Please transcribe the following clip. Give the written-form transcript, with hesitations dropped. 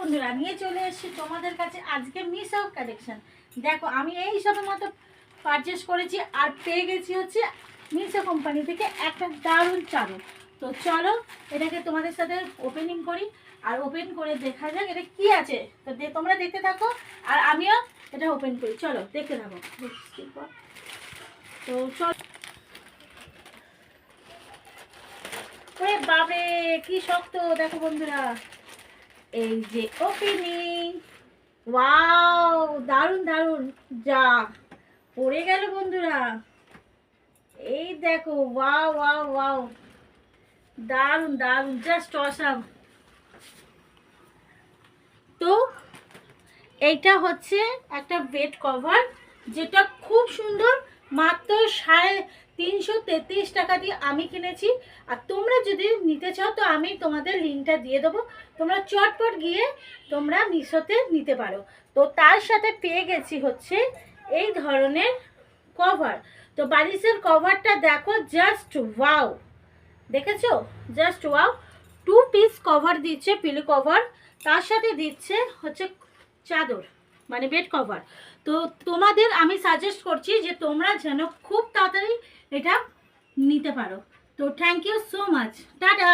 বন্ধুরা নিয়ে চলে এসেছি তোমাদের কাছে আজকে মিশো কালেকশন। দেখো আমি এই সবের মতো পারচেস করেছি আর পেয়ে গেছি হচ্ছে মিশো কোম্পানি থেকে একটা দারুণ চাদর। তো চলো এটাকে তোমাদের সাথে ওপেনিং করি আর ওপেন করে দেখা যাক এটা কি আছে। তো তোমরা দেখতে থাকো আর আমিও এটা ওপেন করি, চলো দেখতে থাকো। তো চলো, ওরে বাবা কি শক্ত, দেখো বন্ধুরা এই যে ওপেনিং। ওয়াও দারুণ দারুণ, যা পড়ে গেল বন্ধুরা, এই দেখো ওয়াও ওয়াও ওয়াও, দারুণ দারুণ, জাস্ট অসাম। তো এইটা হচ্ছে একটা বেড কভার যেটা খুব সুন্দর, মাত্র 333 টাকা দিয়ে আমি কিনেছি। আর তোমরা যদি নিতে চাও তো আমি তোমাদের লিঙ্কটা দিয়ে দেবো, তোমরা চটপট গিয়ে তোমরা মিশোতে নিতে পারো। তো তার সাথে পেয়ে গেছি হচ্ছে এই ধরনের কভার। তো বালিশের কভারটা দেখো, জাস্ট ওয়াও, দেখেছো, জাস্ট ওয়াও। 2 পিস কভার দিচ্ছে, পিলো কভার, তার সাথে দিচ্ছে হচ্ছে চাদর মানে বেড কভার। তো তোমাদের আমি সাজেস্ট করছি যে তোমরা যেন খুব তাড়াতাড়ি এটা নিতে পারো। তো thank you so much, tata.